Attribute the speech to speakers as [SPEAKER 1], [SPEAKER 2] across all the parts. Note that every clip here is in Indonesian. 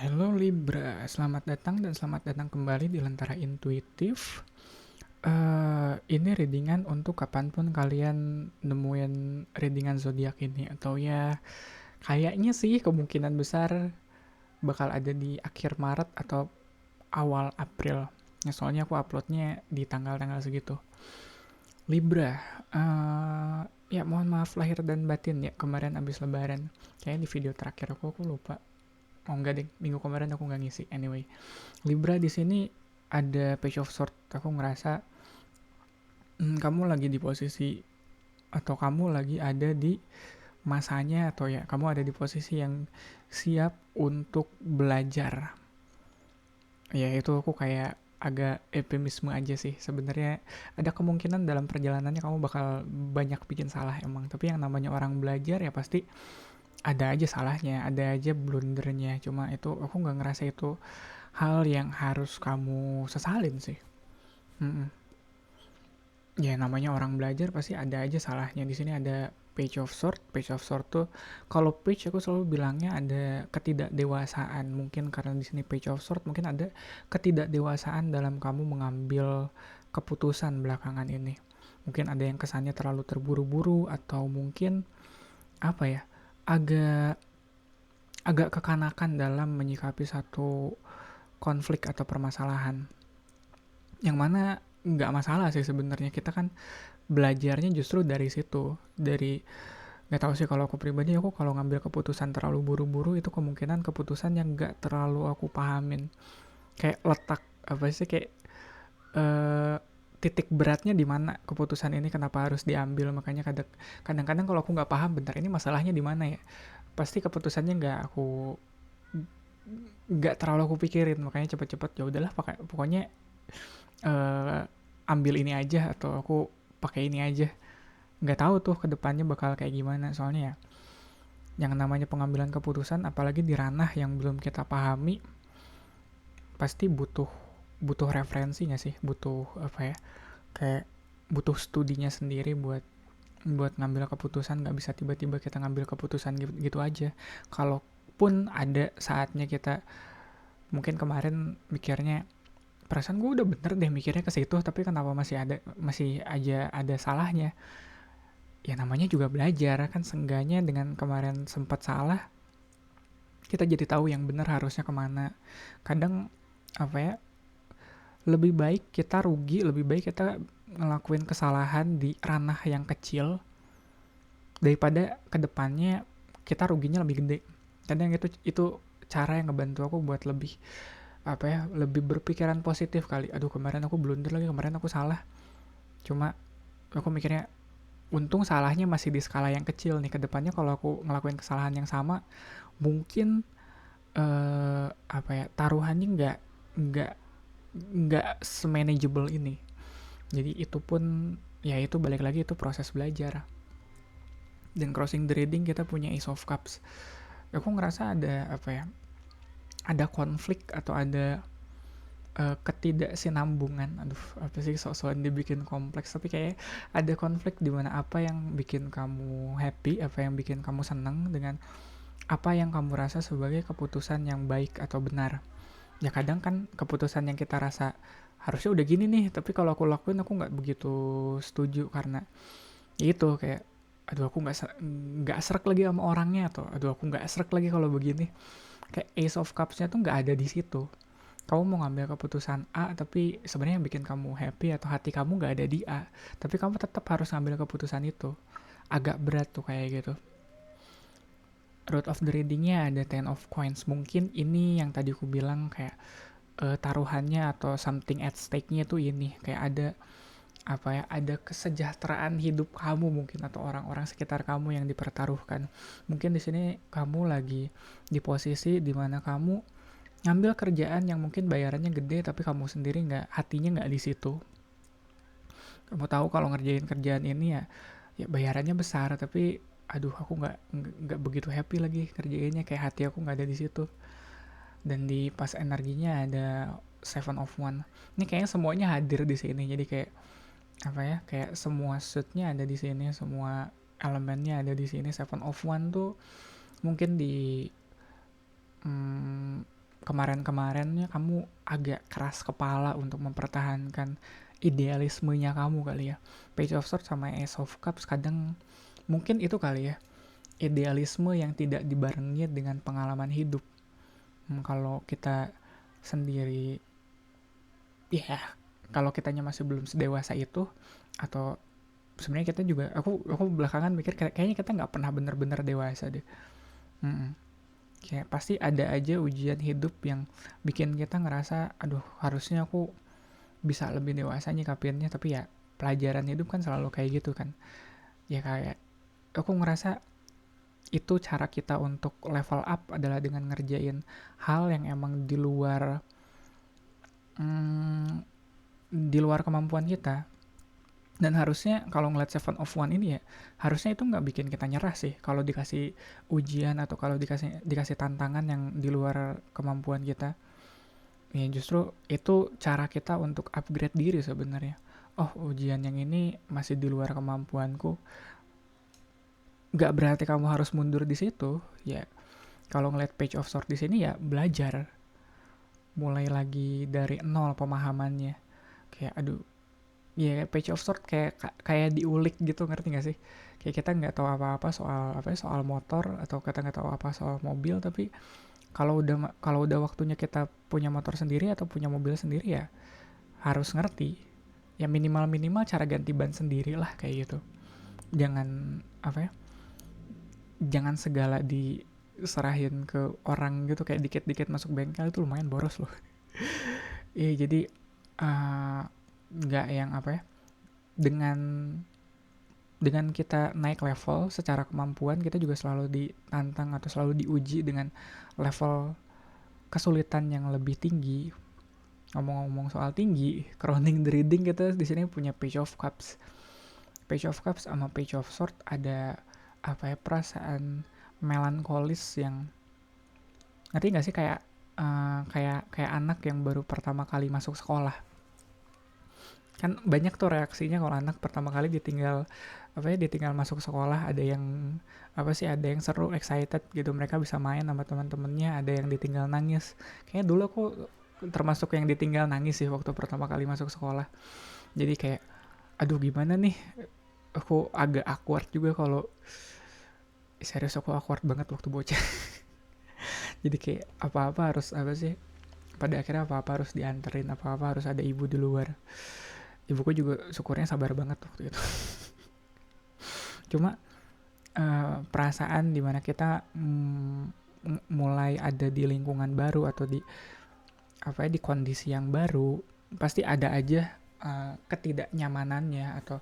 [SPEAKER 1] Halo Libra, selamat datang dan selamat datang kembali di Lentera Intuitif. Ini readingan untuk kapanpun kalian nemuin readingan zodiak ini, atau ya kayaknya sih kemungkinan besar bakal ada di akhir Maret atau awal April. Ya, soalnya aku uploadnya di tanggal-tanggal segitu. Libra, ya mohon maaf lahir dan batin ya kemarin abis Lebaran. Kayaknya di video terakhir aku lupa. Oh enggak deh, minggu kemarin aku nggak ngisi. Anyway, Libra di sini ada Page of Swords. Aku ngerasa kamu lagi di posisi atau kamu lagi ada di masanya atau ya kamu ada di posisi yang siap untuk belajar. Ya itu aku kayak agak epimisme aja sih. Sebenarnya ada kemungkinan dalam perjalanannya kamu bakal banyak bikin salah emang. Tapi yang namanya orang belajar ya pasti ada aja salahnya, ada aja blundernya. Cuma itu aku nggak ngerasa itu hal yang harus kamu sesalin sih. Mm-mm. Ya namanya orang belajar pasti ada aja salahnya. Di sini ada Page of Sword. Page of Sword tuh kalau page aku selalu bilangnya ada ketidakdewasaan. Mungkin karena di sini Page of Sword mungkin ada ketidakdewasaan dalam kamu mengambil keputusan belakangan ini. Mungkin ada yang kesannya terlalu terburu-buru atau mungkin apa ya? agak agak kekanakan dalam menyikapi satu konflik atau permasalahan. Yang mana nggak masalah sih sebenarnya, kita kan belajarnya justru dari situ, dari nggak tahu sih, kalau aku pribadi aku kalau ngambil keputusan terlalu buru-buru itu kemungkinan keputusan yang nggak terlalu aku pahamin, kayak letak apa sih, kayak eh, titik beratnya di mana keputusan ini kenapa harus diambil. Makanya kadang-kadang kalau aku nggak paham bentar ini masalahnya di mana ya, pasti keputusannya nggak terlalu aku pikirin, makanya cepet-cepet ya udahlah pokoknya eh, ambil ini aja atau aku pakai ini aja. Nggak tahu tuh kedepannya bakal kayak gimana, soalnya ya yang namanya pengambilan keputusan apalagi di ranah yang belum kita pahami pasti butuh butuh referensinya sih, butuh apa ya, kayak butuh studinya sendiri buat buat ngambil keputusan. Nggak bisa tiba-tiba kita ngambil keputusan gitu, gitu aja. Kalaupun ada saatnya kita mungkin kemarin mikirnya perasaan gue udah bener deh mikirnya ke situ, tapi kenapa masih aja ada salahnya. Ya namanya juga belajar kan, seenggaknya dengan kemarin sempat salah kita jadi tahu yang benar harusnya kemana. Kadang apa ya, lebih baik kita rugi, lebih baik kita ngelakuin kesalahan di ranah yang kecil daripada kedepannya kita ruginya lebih gede. Kadang itu cara yang ngebantu aku buat lebih apa ya, lebih berpikiran positif kali. Aduh kemarin aku blunder lagi, kemarin aku salah, cuma aku mikirnya untung salahnya masih di skala yang kecil nih. Kedepannya kalau aku ngelakuin kesalahan yang sama mungkin apa ya, taruhannya nggak nggak semanageable ini. Jadi itu pun ya itu balik lagi itu proses belajar. Dan crossing the reading kita punya Ace of Cups. Aku ngerasa ada apa ya, ada konflik atau ada ketidaksinambungan. Aduh apa sih, sok-sokan dibikin kompleks, tapi kayak ada konflik di mana apa yang bikin kamu happy, apa yang bikin kamu seneng dengan apa yang kamu rasa sebagai keputusan yang baik atau benar. Ya kadang kan keputusan yang kita rasa harusnya udah gini nih, tapi kalau aku lakuin aku nggak begitu setuju karena ya itu kayak aduh aku nggak serak lagi sama orangnya, atau aduh aku nggak serak lagi kalau begini. Kayak Ace of Cups-nya tuh nggak ada di situ. Kamu mau ngambil keputusan A tapi sebenarnya yang bikin kamu happy atau hati kamu nggak ada di A, tapi kamu tetap harus ngambil keputusan itu. Agak berat tuh kayak gitu. Root of the readingnya ada Ten of Coins. Mungkin ini yang tadi aku bilang kayak taruhannya atau something at stake-nya tuh ini kayak ada apa ya, ada kesejahteraan hidup kamu mungkin atau orang-orang sekitar kamu yang dipertaruhkan. Mungkin di sini kamu lagi di posisi dimana kamu ngambil kerjaan yang mungkin bayarannya gede tapi kamu sendiri hatinya nggak di situ. Kamu tahu kalau ngerjain kerjaan ini ya bayarannya besar, tapi aduh aku nggak begitu happy lagi kerjainnya, kayak hati aku nggak ada di situ. Dan di pas energinya ada Seven of One. Ini kayaknya semuanya hadir di sini, jadi kayak apa ya, kayak semua suitnya ada di sini, semua elemennya ada di sini. Seven of One tuh mungkin di hmm, kemarin-kemarinnya kamu agak keras kepala untuk mempertahankan idealismenya kamu kali ya. Page of Swords sama Ace of Cups kadang mungkin itu kali ya, idealisme yang tidak dibarengi dengan pengalaman hidup. Kalau kita sendiri, ya kalau kitanya masih belum sedewasa itu, atau sebenarnya kita juga, aku belakangan mikir kayaknya kita nggak pernah bener-bener dewasa deh. Kayak pasti ada aja ujian hidup yang bikin kita ngerasa, aduh harusnya aku bisa lebih dewasa nyikapinnya, tapi ya pelajaran hidup kan selalu kayak gitu kan. Ya kayak aku ngerasa itu cara kita untuk level up adalah dengan ngerjain hal yang emang di luar kemampuan kita. Dan harusnya kalau ngeliat Seven of One ini ya, harusnya itu nggak bikin kita nyerah sih kalau dikasih ujian atau kalau dikasih tantangan yang di luar kemampuan kita. Ya justru itu cara kita untuk upgrade diri sebenarnya. Oh, ujian yang ini masih di luar kemampuanku. Nggak berarti kamu harus mundur di situ. Ya, kalau ngeliat Page of Swords di sini ya belajar. Mulai lagi dari nol pemahamannya. Kayak aduh, ya Page of Swords kayak diulik gitu, ngerti gak sih? Kayak kita nggak tahu apa-apa soal motor, atau kita nggak tahu apa soal mobil, tapi kalau udah waktunya kita punya motor sendiri atau punya mobil sendiri ya harus ngerti. Ya minimal cara ganti ban sendiri lah kayak gitu. Jangan jangan segala diserahin ke orang gitu, kayak dikit-dikit masuk bengkel itu lumayan boros loh. Iya, jadi nggak yang dengan kita naik level secara kemampuan, kita juga selalu ditantang atau selalu diuji dengan level kesulitan yang lebih tinggi. Ngomong-ngomong soal tinggi, crowning the reading kita di sini punya Page of Cups. Page of Cups sama Page of Swords ada perasaan melankolis yang, ngerti nggak sih, kayak anak yang baru pertama kali masuk sekolah. Kan banyak tuh reaksinya kalau anak pertama kali ditinggal masuk sekolah. Ada yang ada yang seru, excited gitu, mereka bisa main sama teman-temannya. Ada yang ditinggal nangis. Kayaknya dulu aku termasuk yang ditinggal nangis sih waktu pertama kali masuk sekolah. Jadi kayak aduh gimana nih, aku agak awkward juga kalau serius, aku awkward banget waktu bocah. Jadi kayak apa-apa harus pada akhirnya apa-apa harus dianterin, apa-apa harus ada ibu di luar. Ibuku juga syukurnya sabar banget waktu itu. Cuma perasaan dimana kita mulai ada di lingkungan baru atau di kondisi yang baru, pasti ada aja ketidaknyamanannya atau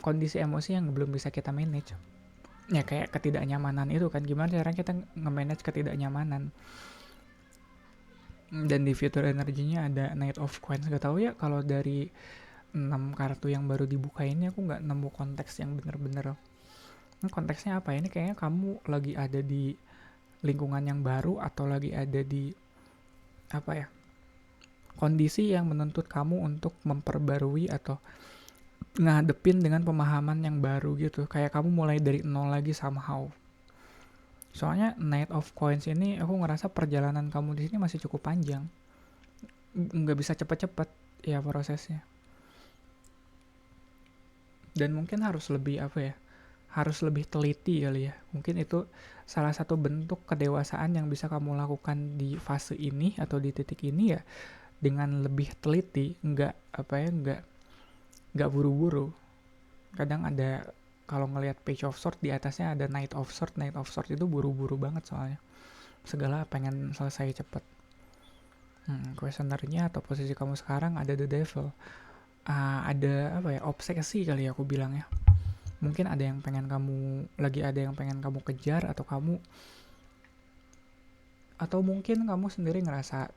[SPEAKER 1] kondisi emosi yang belum bisa kita manage. Ya kayak ketidaknyamanan itu kan, gimana caranya kita nge-manage ketidaknyamanan. Dan di Future Energy-nya ada Knight of Coins. Gak tahu ya, kalau dari 6 kartu yang baru dibuka ini aku gak nemu konteks yang bener-bener konteksnya apa. Ini kayaknya kamu lagi ada di lingkungan yang baru atau lagi ada di kondisi yang menuntut kamu untuk memperbarui atau ngadepin dengan pemahaman yang baru gitu. Kayak kamu mulai dari nol lagi somehow. Soalnya Knight of Coins ini aku ngerasa perjalanan kamu di sini masih cukup panjang. Nggak bisa cepet-cepet ya prosesnya. Dan mungkin harus lebih harus lebih teliti kali ya. Mungkin itu salah satu bentuk kedewasaan yang bisa kamu lakukan di fase ini atau di titik ini ya, dengan lebih teliti, nggak buru-buru. Kadang ada, kalau ngelihat Page of Swords di atasnya ada Knight of Swords. Knight of Swords itu buru-buru banget soalnya. Segala pengen selesai cepet. Questionernya atau posisi kamu sekarang ada The Devil. Ada obsesi kali ya aku bilang ya. Mungkin ada yang pengen kamu kejar, atau mungkin kamu sendiri ngerasa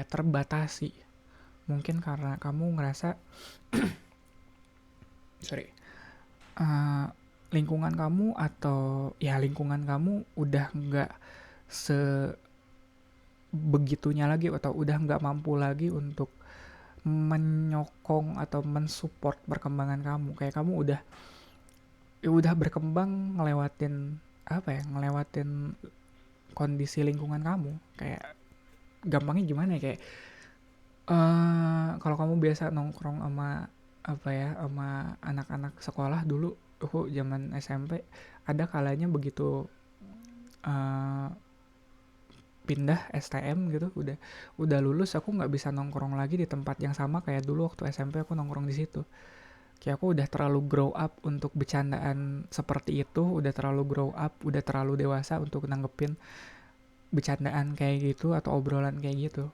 [SPEAKER 1] terbatasi. Mungkin karena kamu ngerasa lingkungan kamu udah nggak sebegitunya lagi, atau udah nggak mampu lagi untuk menyokong atau mensupport perkembangan kamu. Kayak kamu udah berkembang ngelewatin kondisi lingkungan kamu. Kayak gampangnya gimana ya, kayak kalau kamu biasa nongkrong sama apa ya, sama anak-anak sekolah dulu, aku zaman SMP, ada kalanya begitu eh, pindah STM gitu, udah lulus, aku nggak bisa nongkrong lagi di tempat yang sama kayak dulu waktu SMP aku nongkrong di situ. Kayak aku udah terlalu grow up untuk bercandaan seperti itu, udah terlalu grow up, udah terlalu dewasa untuk nanggepin bercandaan kayak gitu atau obrolan kayak gitu.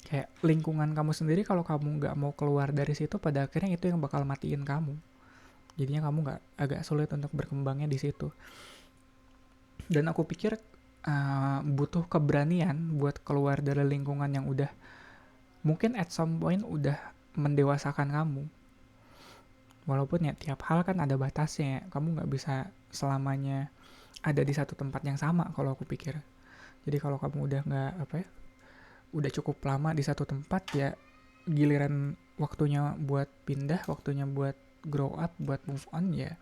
[SPEAKER 1] Kayak lingkungan kamu sendiri, kalau kamu nggak mau keluar dari situ, pada akhirnya itu yang bakal matiin kamu. Jadinya kamu nggak, agak sulit untuk berkembangnya di situ. Dan aku pikir butuh keberanian buat keluar dari lingkungan yang udah mungkin at some point udah mendewasakan kamu. Walaupun ya tiap hal kan ada batasnya ya. Kamu nggak bisa selamanya ada di satu tempat yang sama kalau aku pikir. Jadi kalau kamu udah nggak apa ya, udah cukup lama di satu tempat, ya giliran waktunya buat pindah, waktunya buat grow up, buat move on, ya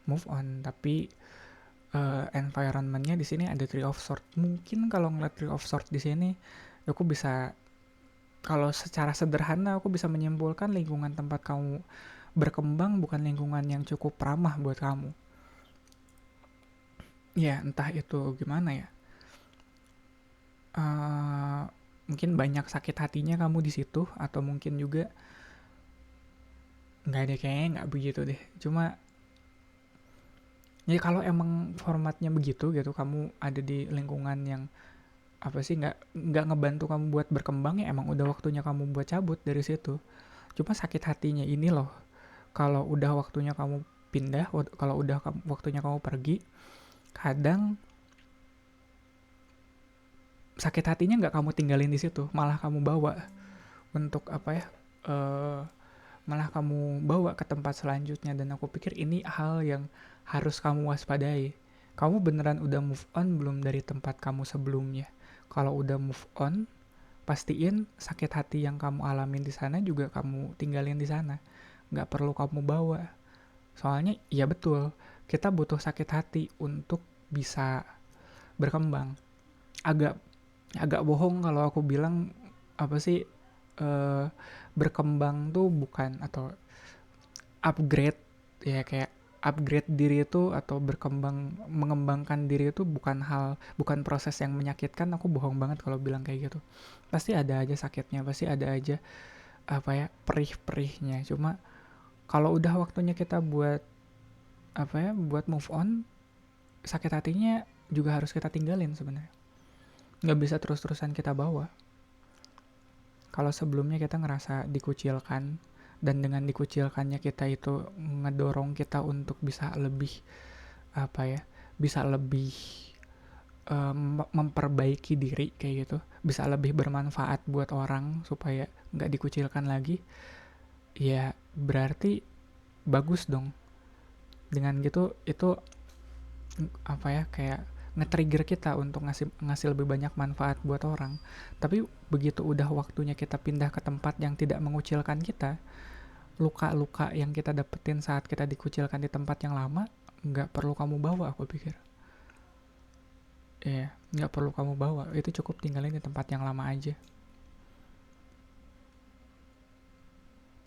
[SPEAKER 1] move on. Tapi environmentnya di sini ada Tree of Swords. Mungkin kalau ngeliat Tree of Swords di sini, aku bisa, kalau secara sederhana aku bisa menyimpulkan lingkungan tempat kamu berkembang bukan lingkungan yang cukup ramah buat kamu. Ya entah itu gimana ya. Mungkin banyak sakit hatinya kamu di situ, atau mungkin juga nggak ada, kayaknya nggak begitu deh. Cuma ya kalau emang formatnya begitu gitu, kamu ada di lingkungan yang apa sih, nggak ngebantu kamu buat berkembang, ya emang udah waktunya kamu buat cabut dari situ. Cuma sakit hatinya ini loh, kalau udah waktunya kamu pindah, kalau udah waktunya kamu pergi, kadang sakit hatinya nggak kamu tinggalin di situ, malah kamu bawa untuk apa ya, malah kamu bawa ke tempat selanjutnya. Dan aku pikir ini hal yang harus kamu waspadai. Kamu beneran udah move on belum dari tempat kamu sebelumnya? Kalau udah move on, pastiin sakit hati yang kamu alamin di sana juga kamu tinggalin di sana. Nggak perlu kamu bawa. Soalnya iya betul, kita butuh sakit hati untuk bisa berkembang. Agak agak bohong kalau aku bilang apa sih, eh, berkembang tuh bukan, atau upgrade ya, kayak upgrade diri itu atau berkembang, mengembangkan diri itu bukan proses yang menyakitkan. Aku bohong banget kalau bilang kayak gitu. Pasti ada aja sakitnya, pasti ada aja apa ya, perih-perihnya. Cuma kalau udah waktunya kita buat apa ya, buat move on, sakit hatinya juga harus kita tinggalin sebenarnya. Nggak bisa terus-terusan kita bawa. Kalau sebelumnya kita ngerasa dikucilkan, dan dengan dikucilkannya kita itu ngedorong kita untuk bisa lebih apa ya, bisa lebih memperbaiki diri kayak gitu, bisa lebih bermanfaat buat orang supaya nggak dikucilkan lagi, ya berarti bagus dong. Dengan gitu itu apa ya, kayak nge-trigger kita untuk ngasih lebih banyak manfaat buat orang. Tapi begitu udah waktunya kita pindah ke tempat yang tidak mengucilkan kita, luka-luka yang kita dapetin saat kita dikucilkan di tempat yang lama nggak perlu kamu bawa, aku pikir. Iya, nggak perlu kamu bawa, itu cukup tinggalin di tempat yang lama aja.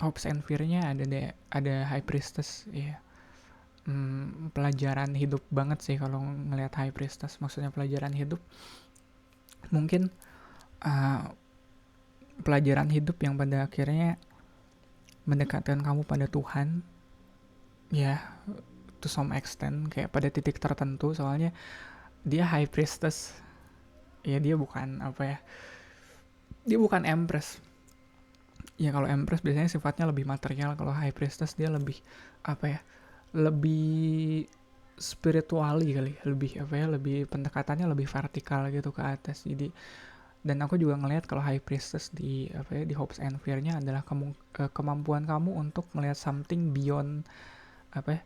[SPEAKER 1] Hopes and fear-nya ada High Priestess, iya. Pelajaran hidup banget sih kalau ngelihat High Priestess. Maksudnya pelajaran hidup, mungkin pelajaran hidup yang pada akhirnya mendekatkan kamu pada Tuhan, ya, to some extent, kayak pada titik tertentu. Soalnya dia High Priestess, ya dia bukan apa ya, dia bukan Empress. Ya kalau Empress biasanya sifatnya lebih material, kalau High Priestess dia lebih apa ya, lebih spirituali kali, lebih apa ya, lebih pendekatannya lebih vertikal gitu ke atas. Jadi, dan aku juga ngelihat kalau High Priestess di apa ya, di Hopes and Fear-nya adalah kemampuan kamu untuk melihat something beyond apa ya,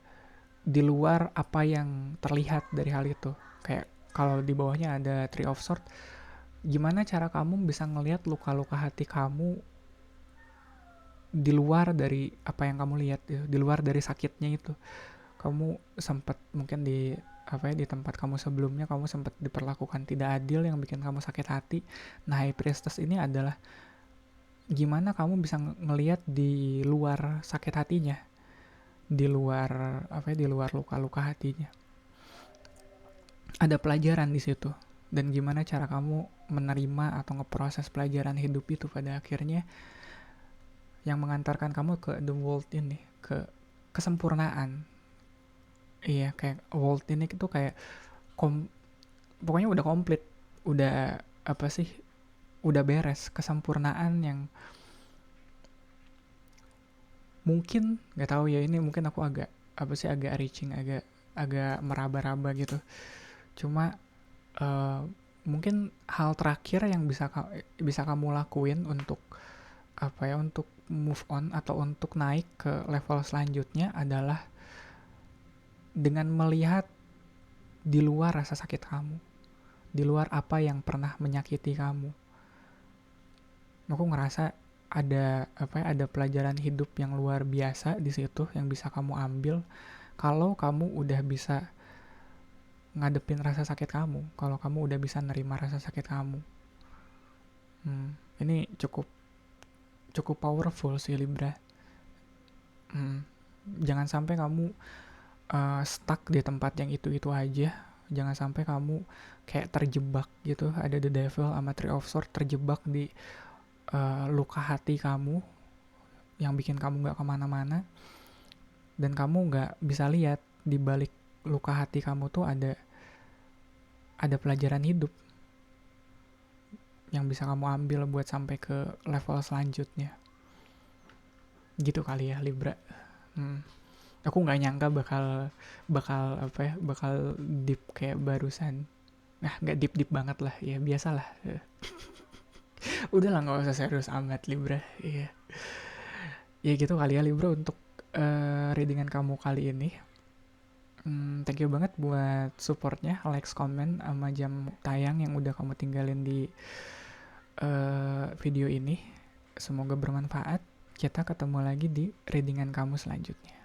[SPEAKER 1] di luar apa yang terlihat dari hal itu. Kayak kalau di bawahnya ada Tree of Swords, gimana cara kamu bisa ngelihat luka-luka hati kamu di luar dari apa yang kamu lihat, di luar dari sakitnya itu. kamu sempat mungkin di tempat kamu sebelumnya kamu sempat diperlakukan tidak adil yang bikin kamu sakit hati. Nah, High Priestess ini adalah gimana kamu bisa ngelihat di luar sakit hatinya, di luar di luar luka-luka hatinya. Ada pelajaran di situ, dan gimana cara kamu menerima atau ngeproses pelajaran hidup itu pada akhirnya yang mengantarkan kamu ke the world ini, ke kesempurnaan. Iya, kayak world ini itu kayak pokoknya udah komplit, udah udah beres, kesempurnaan yang mungkin nggak tahu ya, ini mungkin aku agak agak reaching, agak meraba-raba gitu. Cuma mungkin hal terakhir yang bisa kamu lakuin untuk untuk move on atau untuk naik ke level selanjutnya adalah dengan melihat di luar rasa sakit kamu, di luar apa yang pernah menyakiti kamu. Aku ngerasa ada pelajaran hidup yang luar biasa di situ yang bisa kamu ambil kalau kamu udah bisa ngadepin rasa sakit kamu, kalau kamu udah bisa nerima rasa sakit kamu. Ini cukup powerful sih, Libra. Jangan sampai kamu stuck di tempat yang itu aja. Jangan sampai kamu kayak terjebak gitu, ada the devil sama Three of Swords, terjebak di luka hati kamu yang bikin kamu gak kemana-mana, dan kamu gak bisa lihat di balik luka hati kamu tuh ada pelajaran hidup yang bisa kamu ambil buat sampai ke level selanjutnya. Gitu kali ya, Libra. Aku nggak nyangka bakal deep kayak barusan. Nah, nggak deep banget lah, ya biasalah. Udahlah, nggak usah serius amat, Libra. Iya. Ya gitu kali ya, Libra, untuk readingan kamu kali ini. Thank you banget buat supportnya, likes, comment, sama jam tayang yang udah kamu tinggalin di video ini. Semoga bermanfaat. Kita ketemu lagi di readingan kamu selanjutnya.